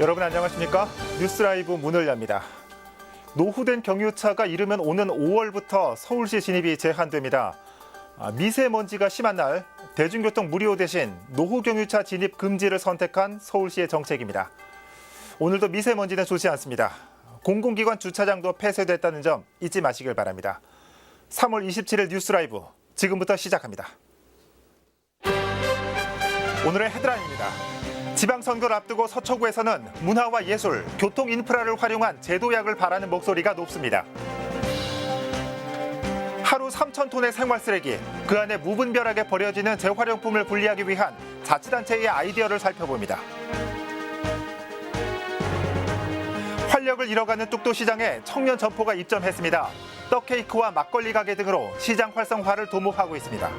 여러분 안녕하십니까? 뉴스라이브 문을 엽니다. 노후된 경유차가 이르면 오는 5월부터 서울시 진입이 제한됩니다. 미세먼지가 심한 날 대중교통 무료 대신 노후 경유차 진입 금지를 선택한 서울시의 정책입니다. 오늘도 미세먼지는 좋지 않습니다. 공공기관 주차장도 폐쇄됐다는 점 잊지 마시길 바랍니다. 3월 27일 뉴스라이브 지금부터 시작합니다. 오늘의 헤드라인입니다. 지방선거를 앞두고 서초구에서는 문화와 예술, 교통 인프라를 활용한 제도약을 바라는 목소리가 높습니다. 하루 3,000톤의 생활 쓰레기, 그 안에 무분별하게 버려지는 재활용품을 분리하기 위한 자치단체의 아이디어를 살펴봅니다. 활력을 잃어가는 뚝도시장에 청년 점포가 입점했습니다. 떡케이크와 막걸리 가게 등으로 시장 활성화를 도모하고 있습니다.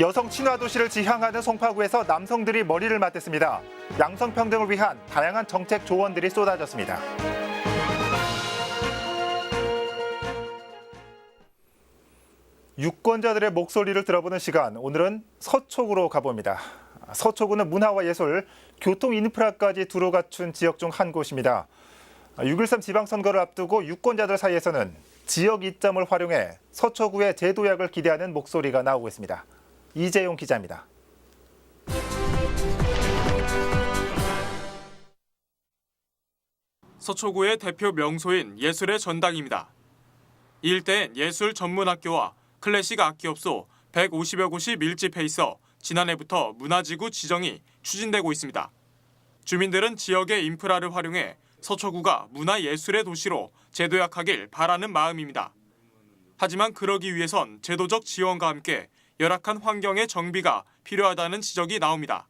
여성 친화 도시를 지향하는 송파구에서 남성들이 머리를 맞댔습니다. 양성평등을 위한 다양한 정책 조언들이 쏟아졌습니다. 유권자들의 목소리를 들어보는 시간, 오늘은 서초구로 가봅니다. 서초구는 문화와 예술, 교통 인프라까지 두루 갖춘 지역 중 한 곳입니다. 6.13 지방선거를 앞두고 유권자들 사이에서는 지역 이점을 활용해 서초구의 제도약을 기대하는 목소리가 나오고 있습니다. 이재용 기자입니다. 서초구의 대표 명소인 예술의 전당입니다. 이 일대엔 예술 전문학교와 클래식 악기업소 150여 곳이 밀집해 있어 지난해부터 문화지구 지정이 추진되고 있습니다. 주민들은 지역의 인프라를 활용해 서초구가 문화예술의 도시로 제도약하길 바라는 마음입니다. 하지만 그러기 위해선 제도적 지원과 함께 열악한 환경의 정비가 필요하다는 지적이 나옵니다.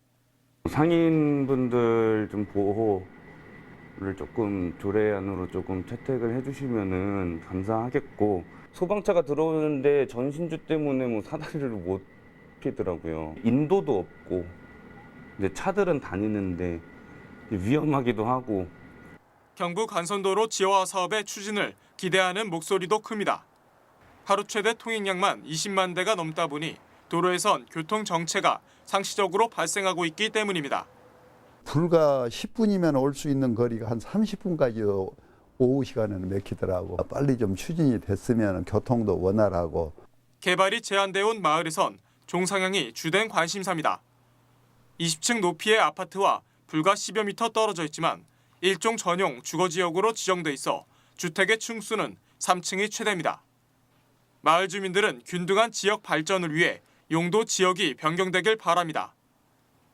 상인분들 좀 보호를 조금 조례안으로 조금 채택을 해주시면은 감사하겠고, 소방차가 들어오는데 전신주 때문에 뭐 사다리를 못 피더라고요. 인도도 없고, 이제 차들은 다니는데 위험하기도 하고. 경부 간선도로 지하화 사업의 추진을 기대하는 목소리도 큽니다. 하루 최대 통행량만 20만 대가 넘다 보니 도로에선 교통 정체가 상시적으로 발생하고 있기 때문입니다. 불과 10분이면 올 수 있는 거리가 한 30분까지 오후 시간에는 막히더라고. 빨리 좀 추진이 됐으면 교통도 원활하고. 개발이 제한돼 온 마을에선 종상향이 주된 관심사입니다. 20층 높이의 아파트와 불과 10여 미터 떨어져 있지만 일종 전용 주거지역으로 지정돼 있어 주택의 층수는 3층이 최대입니다. 마을 주민들은 균등한 지역 발전을 위해 용도 지역이 변경되길 바랍니다.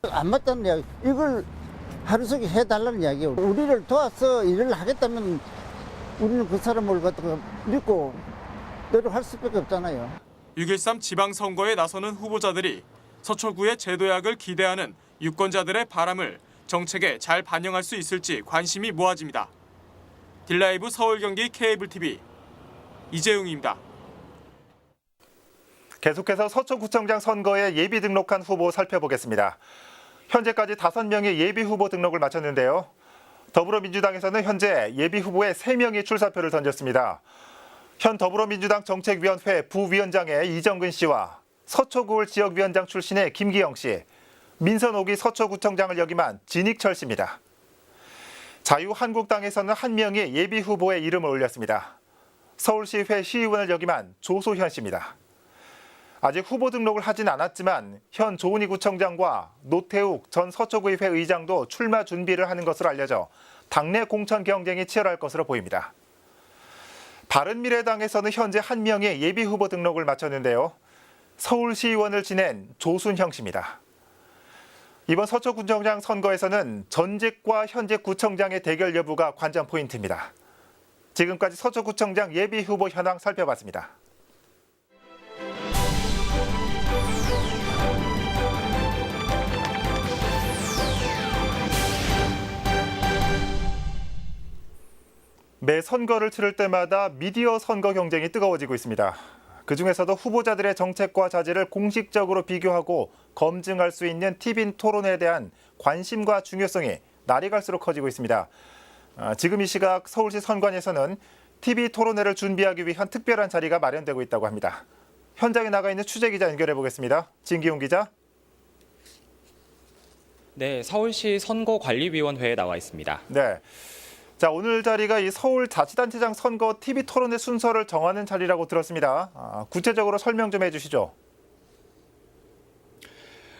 안 맞다는 이야기, 이걸 하루속히 해달라는 이야기예요. 우리를 도와서 일을 하겠다면 우리는 그 사람을 갖다가 믿고 노력할 수밖에 없잖아요. 6.13 지방선거에 나서는 후보자들이 서초구의 제도약을 기대하는 유권자들의 바람을 정책에 잘 반영할 수 있을지 관심이 모아집니다. 딜라이브 서울 경기 케이블TV 이재용입니다. 계속해서 서초구청장 선거에 예비 등록한 후보 살펴보겠습니다. 현재까지 5명이 예비 후보 등록을 마쳤는데요. 더불어민주당에서는 현재 예비 후보에 3명이 출사표를 던졌습니다. 현 더불어민주당 정책위원회 부위원장의 이정근 씨와 서초구 지역위원장 출신의 김기영 씨, 민선 5기 서초구청장을 역임한 진익철 씨입니다. 자유한국당에서는 1명이 예비 후보에 이름을 올렸습니다. 서울시의회 시의원을 역임한 조소현 씨입니다. 아직 후보 등록을 하진 않았지만 현 조은희 구청장과 노태욱 전 서초구의회 의장도 출마 준비를 하는 것으로 알려져 당내 공천 경쟁이 치열할 것으로 보입니다. 바른미래당에서는 현재 1명이 예비 후보 등록을 마쳤는데요. 서울시의원을 지낸 조순형 씨입니다. 이번 서초구청장 선거에서는 전직과 현직 구청장의 대결 여부가 관전 포인트입니다. 지금까지 서초구청장 예비 후보 현황 살펴봤습니다. 매 선거를 치를 때마다 미디어 선거 경쟁이 뜨거워지고 있습니다. 그중에서도 후보자들의 정책과 자질을 공식적으로 비교하고 검증할 수 있는 TV 토론에 대한 관심과 중요성이 날이 갈수록 커지고 있습니다. 지금 이 시각 서울시 선관위에서는 TV 토론회를 준비하기 위한 특별한 자리가 마련되고 있다고 합니다. 현장에 나가 있는 취재기자 연결해 보겠습니다. 진기훈 기자. 네, 서울시 선거관리위원회에 나와 있습니다. 네. 자, 오늘 자리가 이 서울자치단체장 선거 TV 토론회 순서를 정하는 자리라고 들었습니다. 구체적으로 설명 좀 해주시죠.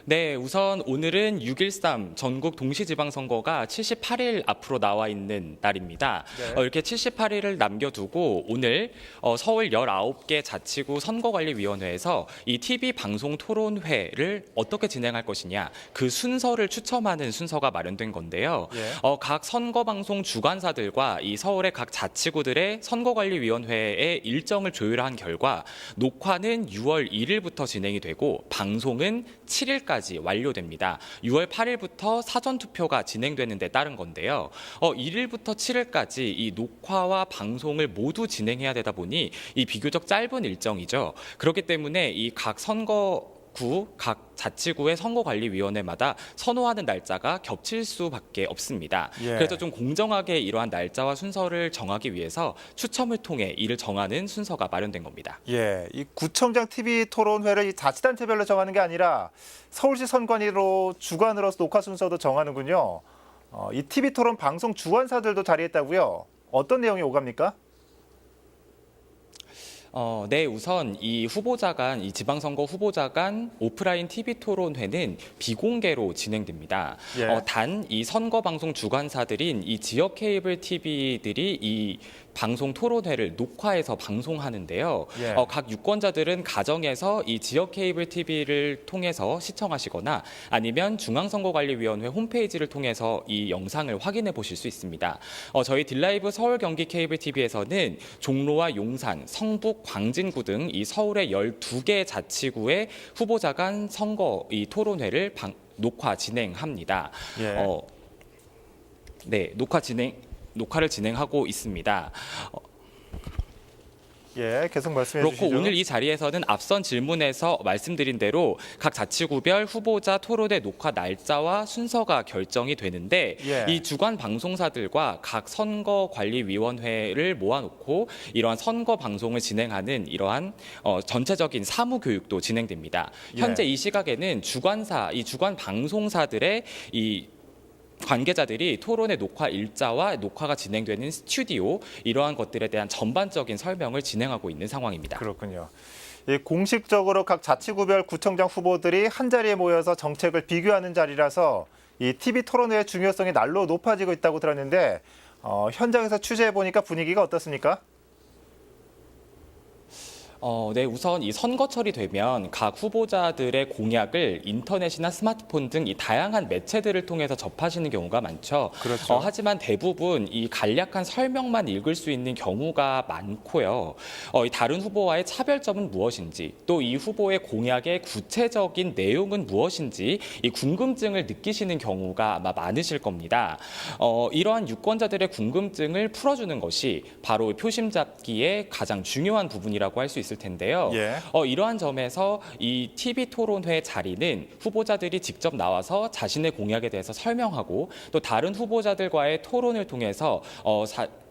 네, 우선 오늘은 6.13 전국 동시지방선거가 78일 앞으로 나와 있는 날입니다. 네. 이렇게 78일을 남겨두고 오늘 서울 19개 자치구 선거관리위원회에서 이 TV 방송 토론회를 어떻게 진행할 것이냐 그 순서를 추첨하는 순서가 마련된 건데요. 예. 각 선거방송 주관사들과 이 서울의 각 자치구들의 선거관리위원회의 일정을 조율한 결과 녹화는 6월 1일부터 진행이 되고 방송은 7일까지 완료됩니다. 6월 8일부터 사전투표가 진행되는 데 따른 건데요. 1일부터 7일까지 이 녹화와 방송을 모두 진행해야 되다 보니 이 비교적 짧은 일정이죠. 그렇기 때문에 이 각 각 자치구의 선거관리위원회마다 선호하는 날짜가 겹칠 수밖에 없습니다. 예. 그래서 좀 공정하게 이러한 날짜와 순서를 정하기 위해서 추첨을 통해 이를 정하는 순서가 마련된 겁니다. 예, 이 구청장 TV 토론회를 이 자치단체별로 정하는 게 아니라 서울시 선관위로 주관으로서 녹화 순서도 정하는군요. 이 TV 토론 방송 주관사들도 자리했다고요? 어떤 내용이 오갑니까? 네, 우선 이 지방선거 후보자 간 오프라인 TV 토론회는 비공개로 진행됩니다. 예. 단 이 선거방송 주관사들인 이 지역 케이블 TV들이 이 방송 토론회를 녹화해서 방송하는데요. 예. 각 유권자들은 가정에서 이 지역 케이블 TV를 통해서 시청하시거나 아니면 중앙선거관리위원회 홈페이지를 통해서 이 영상을 확인해 보실 수 있습니다. 저희 딜라이브 서울 경기 케이블 TV에서는 종로와 용산, 성북, 광진구 등 이 서울의 12개 자치구의 후보자 간 선거 이 토론회를 녹화 진행합니다. 예. 네, 녹화를 진행하고 있습니다. 예, 계속 말씀해 그렇고 주시죠. 오늘 이 자리에서는 앞선 질문에서 말씀드린 대로 각 자치구별 후보자 토론회 녹화 날짜와 순서가 결정이 되는데 예. 이 주관 방송사들과 각 선거관리위원회를 모아놓고 이러한 선거 방송을 진행하는 이러한 전체적인 사무 교육도 진행됩니다. 예. 현재 이 시각에는 이 주관 방송사들의 이 관계자들이 토론의 녹화 일자와 녹화가 진행되는 스튜디오 이러한 것들에 대한 전반적인 설명을 진행하고 있는 상황입니다. 그렇군요. 이 공식적으로 각 자치구별 구청장 후보들이 한 자리에 모여서 정책을 비교하는 자리라서 이 TV 토론회의 중요성이 날로 높아지고 있다고 들었는데 현장에서 취재해 보니까 분위기가 어떻습니까? 네, 우선 이 선거철이 되면 각 후보자들의 공약을 인터넷이나 스마트폰 등 이 다양한 매체들을 통해서 접하시는 경우가 많죠. 그렇죠. 하지만 대부분 이 간략한 설명만 읽을 수 있는 경우가 많고요. 이 다른 후보와의 차별점은 무엇인지, 또 이 후보의 공약의 구체적인 내용은 무엇인지 이 궁금증을 느끼시는 경우가 아마 많으실 겁니다. 이러한 유권자들의 궁금증을 풀어주는 것이 바로 표심 잡기의 가장 중요한 부분이라고 할 수 있을 텐데요. 예. 이러한 점에서 이 TV 토론회 자리는 후보자들이 직접 나와서 자신의 공약에 대해서 설명하고 또 다른 후보자들과의 토론을 통해서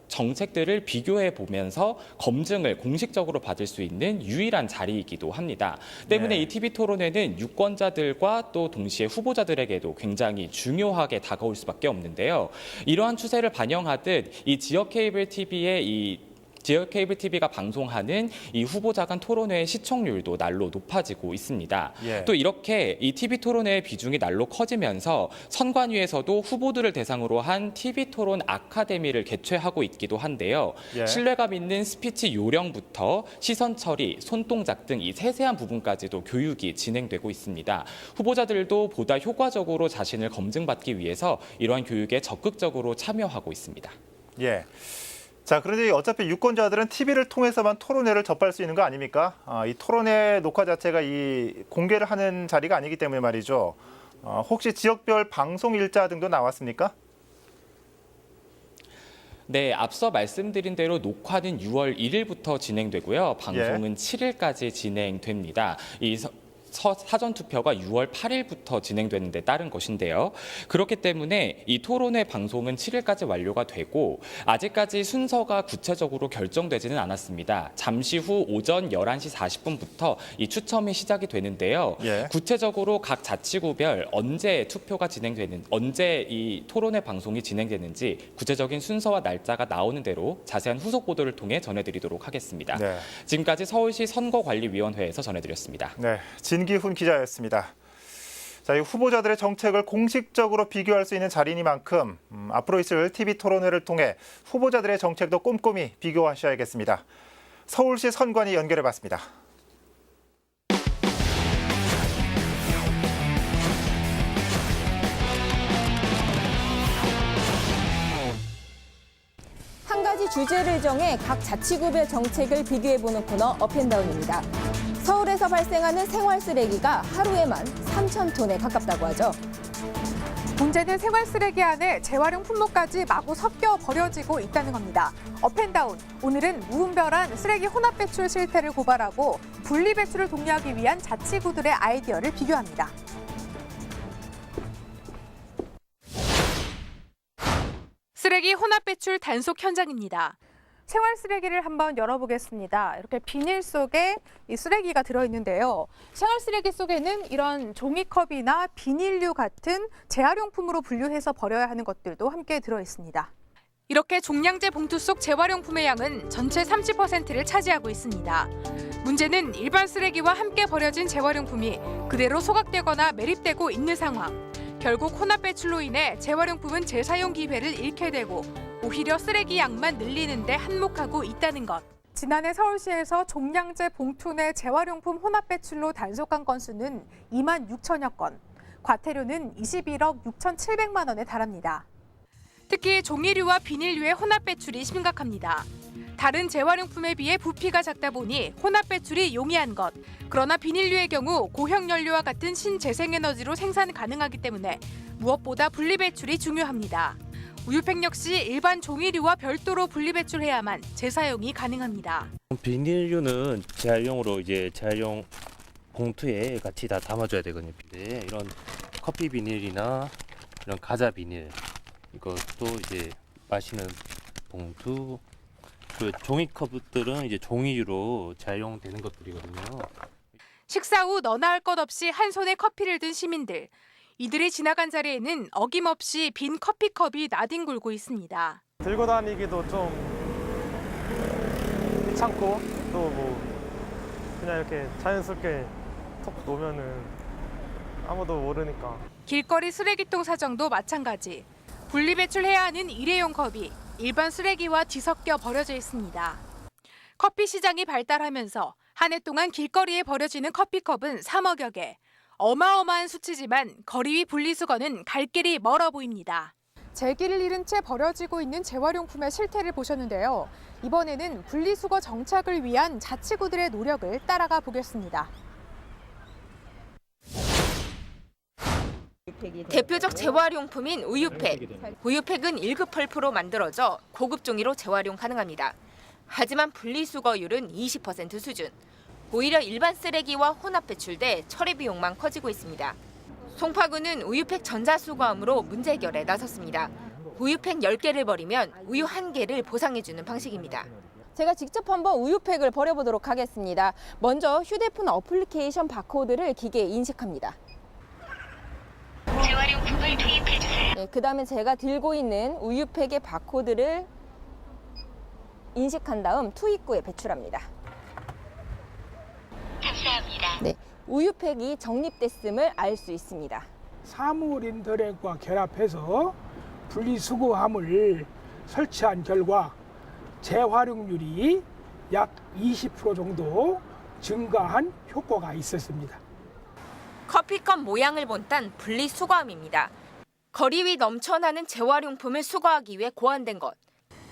정책들을 비교해 보면서 검증을 공식적으로 받을 수 있는 유일한 자리이기도 합니다. 때문에 네. 이 TV 토론회는 유권자들과 또 동시에 후보자들에게도 굉장히 중요하게 다가올 수밖에 없는데요. 이러한 추세를 반영하듯 이 지역 케이블 TV가 방송하는 이 후보자 간 토론회의 시청률도 날로 높아지고 있습니다. 예. 또 이렇게 이 TV 토론회의 비중이 날로 커지면서 선관위에서도 후보들을 대상으로 한 TV 토론 아카데미를 개최하고 있기도 한데요. 예. 신뢰감 있는 스피치 요령부터 시선 처리, 손동작 등 이 세세한 부분까지도 교육이 진행되고 있습니다. 후보자들도 보다 효과적으로 자신을 검증받기 위해서 이러한 교육에 적극적으로 참여하고 있습니다. 예. 자, 그런데 어차피 유권자들은 TV를 통해서만 토론회를 접할 수 있는 거 아닙니까? 이 토론회 녹화 자체가 이 공개를 하는 자리가 아니기 때문에 말이죠. 혹시 지역별 방송 일자 등도 나왔습니까? 네, 앞서 말씀드린 대로 녹화는 6월 1일부터 진행되고요. 방송은 7일까지 진행됩니다. 사전투표가 6월 8일부터 진행되는 데 따른 것인데요. 그렇기 때문에 이 토론회 방송은 7일까지 완료가 되고 아직까지 순서가 구체적으로 결정되지는 않았습니다. 잠시 후 오전 11시 40분부터 이 추첨이 시작이 되는데요. 예. 구체적으로 각 자치구별 언제 언제 이 토론회 방송이 진행되는지 구체적인 순서와 날짜가 나오는 대로 자세한 후속 보도를 통해 전해드리도록 하겠습니다. 네. 지금까지 서울시 선거관리위원회에서 전해드렸습니다. 네, 진기훈 기자였습니다. 자, 이 후보자들의 정책을 공식적으로 비교할 수 있는 자리니만큼 앞으로 있을 TV 토론회를 통해 후보자들의 정책도 꼼꼼히 비교하셔야겠습니다. 서울시 선관위 연결해봤습니다. 한 가지 주제를 정해 각 자치구별 정책을 비교해보는 코너 업앤다운입니다. 서울에서 발생하는 생활 쓰레기가 하루에만 3,000톤에 가깝다고 하죠. 문제는 생활 쓰레기 안에 재활용 품목까지 마구 섞여 버려지고 있다는 겁니다. 업앤다운, 오늘은 무분별한 쓰레기 혼합 배출 실태를 고발하고 분리 배출을 독려하기 위한 자치구들의 아이디어를 비교합니다. 쓰레기 혼합 배출 단속 현장입니다. 생활 쓰레기를 한번 열어보겠습니다. 이렇게 비닐 속에 이 쓰레기가 들어있는데요. 생활 쓰레기 속에는 이런 종이컵이나 비닐류 같은 재활용품으로 분류해서 버려야 하는 것들도 함께 들어있습니다. 이렇게 종량제 봉투 속 재활용품의 양은 전체 30%를 차지하고 있습니다. 문제는 일반 쓰레기와 함께 버려진 재활용품이 그대로 소각되거나 매립되고 있는 상황. 결국 혼합 배출로 인해 재활용품은 재사용 기회를 잃게 되고 오히려 쓰레기 양만 늘리는 데 한몫하고 있다는 것. 지난해 서울시에서 종량제 봉투 내 재활용품 혼합 배출로 단속한 건수는 2만 6천여 건, 과태료는 21억 6,700만 원에 달합니다. 특히 종이류와 비닐류의 혼합 배출이 심각합니다. 다른 재활용품에 비해 부피가 작다 보니 혼합 배출이 용이한 것. 그러나 비닐류의 경우 고형 연료와 같은 신재생에너지로 생산 가능하기 때문에 무엇보다 분리 배출이 중요합니다. 우유팩 역시 일반 종이류와 별도로 분리 배출해야만 재사용이 가능합니다. 비닐류는 재활용으로 이제 재활용 봉투에 같이 다 담아줘야 되거든요. 네, 이런 커피 비닐이나 이런 과자 비닐, 이것도 이제 마시는 봉투, 그 종이컵들은 이제 종이로 재활용되는 것들이거든요. 식사 후 너나 할 것 없이 한 손에 커피를 든 시민들. 이들이 지나간 자리에는 어김없이 빈 커피컵이 나뒹굴고 있습니다. 들고 다니기도 좀 귀찮고 또 뭐 그냥 이렇게 자연스럽게 톡 놓으면은 아무도 모르니까. 길거리 쓰레기통 사정도 마찬가지. 분리배출해야 하는 일회용 컵이 일반 쓰레기와 뒤섞여 버려져 있습니다. 커피 시장이 발달하면서 한 해 동안 길거리에 버려지는 커피컵은 3억여 개. 어마어마한 수치지만 거리 위 분리수거는 갈 길이 멀어 보입니다. 제기를 잃은 채 버려지고 있는 재활용품의 실태를 보셨는데요. 이번에는 분리수거 정착을 위한 자치구들의 노력을 따라가 보겠습니다. 대표적 재활용품인 우유팩. 우유팩은 1급 펄프로 만들어져 고급 종이로 재활용 가능합니다. 하지만 분리수거율은 20% 수준. 오히려 일반 쓰레기와 혼합 배출돼 처리 비용만 커지고 있습니다. 송파구는 우유팩 전자수거함으로 문제 해결에 나섰습니다. 우유팩 10개를 버리면 우유 1개를 보상해주는 방식입니다. 제가 직접 한번 우유팩을 버려보도록 하겠습니다. 먼저 휴대폰 어플리케이션 바코드를 기계에 인식합니다. 재활용품을 투입해주세요. 네, 그다음에 제가 들고 있는 우유팩의 바코드를 인식한 다음 투입구에 배출합니다. 감사합니다. 네, 우유팩이 적립됐음을 알 수 있습니다. 사무인들과 결합해서 분리수거함을 설치한 결과 재활용률이 약 20% 정도 증가한 효과가 있었습니다. 커피컵 모양을 본딴 분리수거함입니다. 거리 위 넘쳐나는 재활용품을 수거하기 위해 고안된 것.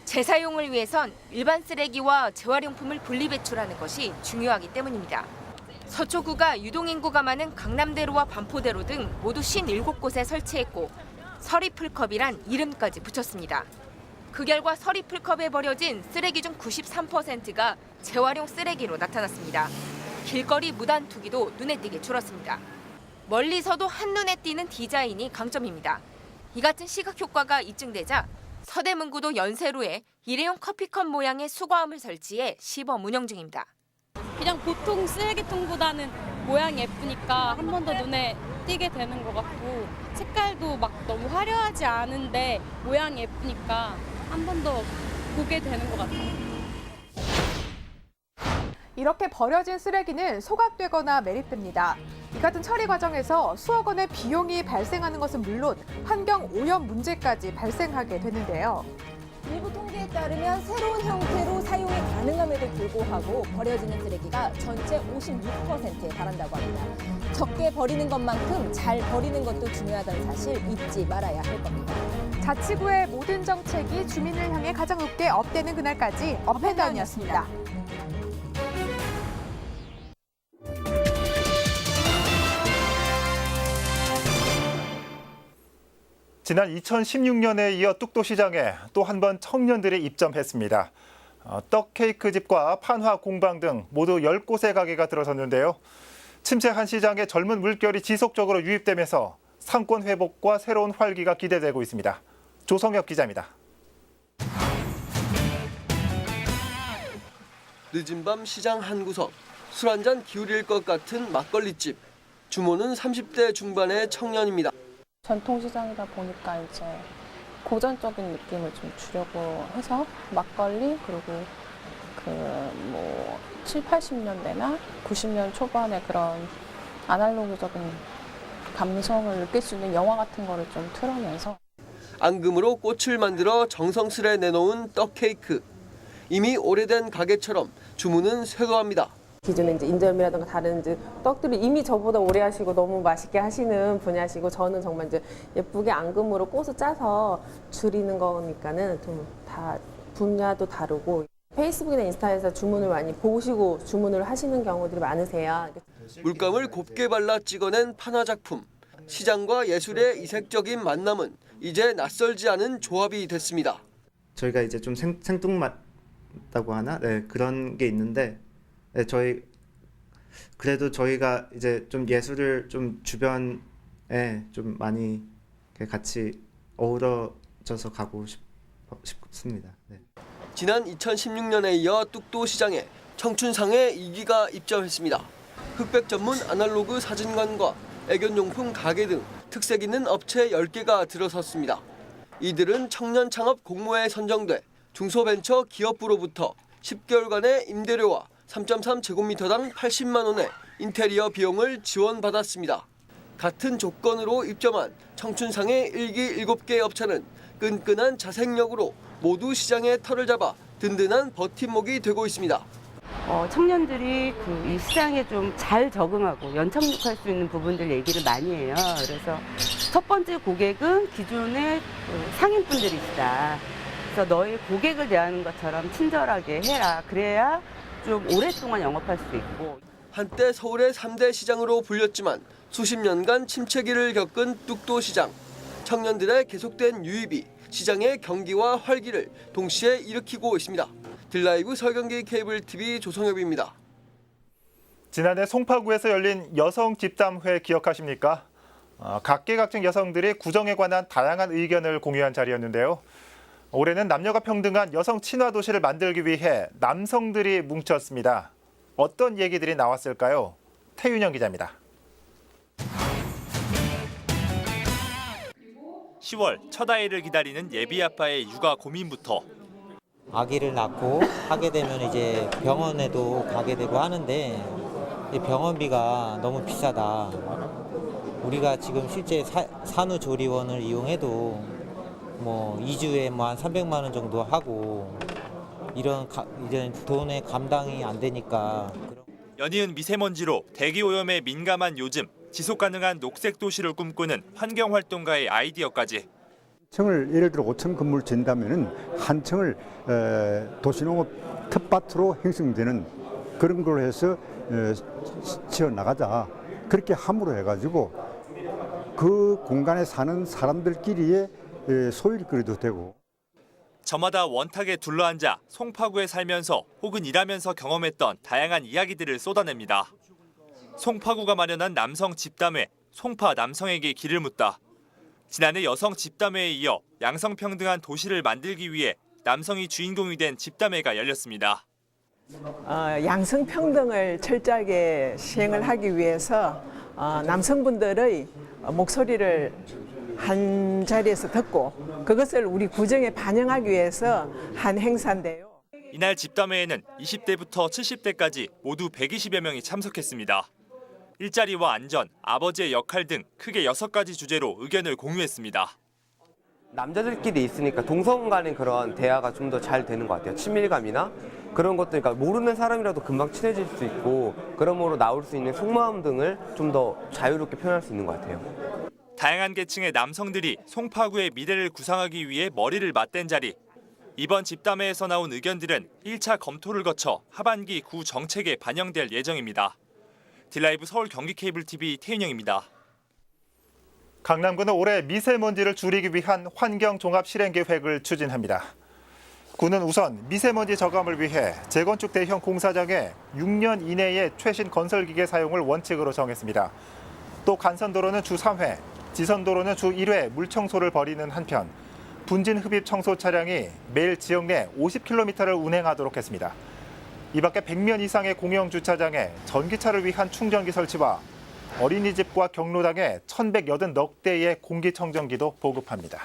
재사용을 위해선 일반 쓰레기와 재활용품을 분리배출하는 것이 중요하기 때문입니다. 서초구가 유동인구가 많은 강남대로와 반포대로 등 모두 57곳에 설치했고 서리풀컵이란 이름까지 붙였습니다. 그 결과 서리풀컵에 버려진 쓰레기 중 93%가 재활용 쓰레기로 나타났습니다. 길거리 무단 투기도 눈에 띄게 줄었습니다. 멀리서도 한눈에 띄는 디자인이 강점입니다. 이 같은 시각 효과가 입증되자 서대문구도 연세로에 일회용 커피컵 모양의 수거함을 설치해 시범 운영 중입니다. 그냥 보통 쓰레기통보다는 모양이 예쁘니까 한 번 더 눈에 띄게 되는 것 같고 색깔도 막 너무 화려하지 않은데 모양이 예쁘니까 한 번 더 보게 되는 것 같아요. 이렇게 버려진 쓰레기는 소각되거나 매립됩니다. 이 같은 처리 과정에서 수억 원의 비용이 발생하는 것은 물론 환경 오염 문제까지 발생하게 되는데요. 일부 통계에 따르면 새로운 형태로 사용이 가능함에도 불구하고 버려지는 쓰레기가 전체 56%에 달한다고 합니다. 적게 버리는 것만큼 잘 버리는 것도 중요하다는 사실 잊지 말아야 할 겁니다. 자치구의 모든 정책이 주민을 향해 가장 높게 업되는 그날까지 업앤다운이었습니다. 지난 2016년에 이어 뚝도시장에 또 한 번 청년들이 입점했습니다. 떡 케이크 집과 판화 공방 등 모두 10곳의 가게가 들어섰는데요. 침체한 시장에 젊은 물결이 지속적으로 유입되면서 상권 회복과 새로운 활기가 기대되고 있습니다. 조성혁 기자입니다. 늦은 밤 시장 한 구석, 술 한잔 기울일 것 같은 막걸리집. 주모는 30대 중반의 청년입니다. 전통시장이다 보니까 이제 고전적인 느낌을 좀 주려고 해서 막걸리 그리고 그 7, 80년대나 90년 초반에 그런 아날로그적인 감성을 느낄 수 있는 영화 같은 거를 좀 틀어내서 앙금으로 꽃을 만들어 정성스레 내놓은 떡 케이크. 이미 오래된 가게처럼 주문은 쇄도합니다. 기존에 이제 인절미라든가 다른 이제 떡들이 이미 저보다 오래 하시고 너무 맛있게 하시는 분야시고 저는 정말 이제 예쁘게 앙금으로 꽃을 짜서 줄이는 거니까는 좀 다 분야도 다르고 페이스북이나 인스타에서 주문을 많이 보시고 주문을 하시는 경우들이 많으세요. 물감을 곱게 발라 찍어낸 판화 작품. 시장과 예술의 이색적인 만남은 이제 낯설지 않은 조합이 됐습니다. 저희가 이제 좀 생뚱맞다고 하나? 네, 그런 게 있는데 네, 그래도 저희가 이제 좀 예술을 좀 주변에 좀 많이 같이 어우러져서 가고 싶습니다. 네. 지난 2016년에 이어 뚝도시장에 청춘상의 2기가 입점했습니다. 흑백 전문 아날로그 사진관과 애견용품 가게 등 특색 있는 업체 10개가 들어섰습니다. 이들은 청년 창업 공모에 선정돼 중소벤처 기업부로부터 10개월간의 임대료와 3.3제곱미터당 80만 원의 인테리어 비용을 지원받았습니다. 같은 조건으로 입점한 청춘상의 1기 7개 업체는 끈끈한 자생력으로 모두 시장의 털을 잡아 든든한 버팀목이 되고 있습니다. 청년들이 이 시장에 좀 잘 적응하고 연착륙할 수 있는 부분들 얘기를 많이 해요. 그래서 첫 번째 고객은 기존의 상인분들이시다. 그래서 너희 고객을 대하는 것처럼 친절하게 해라. 그래야 좀 오랫동안 영업할 수 있고. 한때 서울의 3대 시장으로 불렸지만 수십 년간 침체기를 겪은 뚝도시장. 청년들의 계속된 유입이 시장의 경기와 활기를 동시에 일으키고 있습니다. 들라이브 설경기 케이블 TV 조성엽입니다. 지난해 송파구에서 열린 여성 집담회 기억하십니까? 각계각층 여성들이 구정에 관한 다양한 의견을 공유한 자리였는데요. 올해는 남녀가 평등한 여성 친화 도시를 만들기 위해 남성들이 뭉쳤습니다. 어떤 얘기들이 나왔을까요? 태윤영 기자입니다. 10월 첫 아이를 기다리는 예비 아빠의 육아 고민부터 아기를 낳고 하게 되면 이제 병원에도 가게 되고 하는데 병원비가 너무 비싸다. 우리가 지금 실제 산후조리원을 이용해도 2주에 한 300만 원 정도 하고 이런 돈의 감당이 안 되니까. 연이은 미세먼지로 대기 오염에 민감한 요즘 지속 가능한 녹색 도시를 꿈꾸는 환경활동가의 아이디어까지. 층을 예를 들어 5층 건물을 짓는다면은 한 층을 도시농업 텃밭으로 형성되는 그런 걸로 해서 지어 나가자. 그렇게 함으로 해가지고 그 공간에 사는 사람들끼리의 소일거리도 되고. 저마다 원탁에 둘러앉아 송파구에 살면서 혹은 일하면서 경험했던 다양한 이야기들을 쏟아냅니다. 송파구가 마련한 남성 집담회, 송파 남성에게 길을 묻다. 지난해 여성 집담회에 이어 양성평등한 도시를 만들기 위해 남성이 주인공이 된 집담회가 열렸습니다. 양성평등을 철저하게 시행을 하기 위해서 남성분들의 목소리를 한 자리에서 듣고 그것을 우리 구정에 반영하기 위해서 한 행사인데요. 이날 집담회에는 20대부터 70대까지 모두 120여 명이 참석했습니다. 일자리와 안전, 아버지의 역할 등 크게 6가지 주제로 의견을 공유했습니다. 남자들끼리 있으니까 동성 간의 그런 대화가 좀 더 잘 되는 것 같아요. 친밀감이나 그런 것들, 그러니까 모르는 사람이라도 금방 친해질 수 있고 그러므로 나올 수 있는 속마음 등을 좀 더 자유롭게 표현할 수 있는 것 같아요. 다양한 계층의 남성들이 송파구의 미래를 구상하기 위해 머리를 맞댄 자리. 이번 집담회에서 나온 의견들은 1차 검토를 거쳐 하반기 구 정책에 반영될 예정입니다. 딜라이브 서울 경기 케이블 TV 태인영입니다. 강남구는 올해 미세먼지를 줄이기 위한 환경 종합 실행 계획을 추진합니다. 구는 우선 미세먼지 저감을 위해 재건축 대형 공사장에 6년 이내에 최신 건설기계 사용을 원칙으로 정했습니다. 또 간선도로는 주 3회, 지선도로는 주 1회 물청소를 벌이는 한편 분진 흡입 청소 차량이 매일 지역 내 50km를 운행하도록 했습니다. 이 밖에 100면 이상의 공영 주차장에 전기차를 위한 충전기 설치와 어린이집과 경로당에 1,180대의 공기청정기도 보급합니다.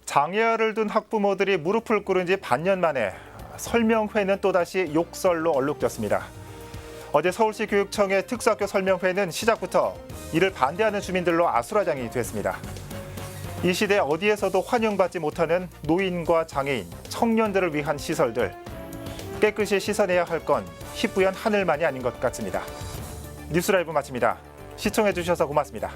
장애아를 둔 학부모들이 무릎을 꿇은 지 반년 만에 설명회는 또다시 욕설로 얼룩졌습니다. 어제 서울시 교육청의 특수학교 설명회는 시작부터 이를 반대하는 주민들로 아수라장이 됐습니다. 이 시대 어디에서도 환영받지 못하는 노인과 장애인, 청년들을 위한 시설들. 깨끗이 씻어내야 할 건 희뿌연 하늘만이 아닌 것 같습니다. 뉴스라이브 마칩니다. 시청해주셔서 고맙습니다.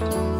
you.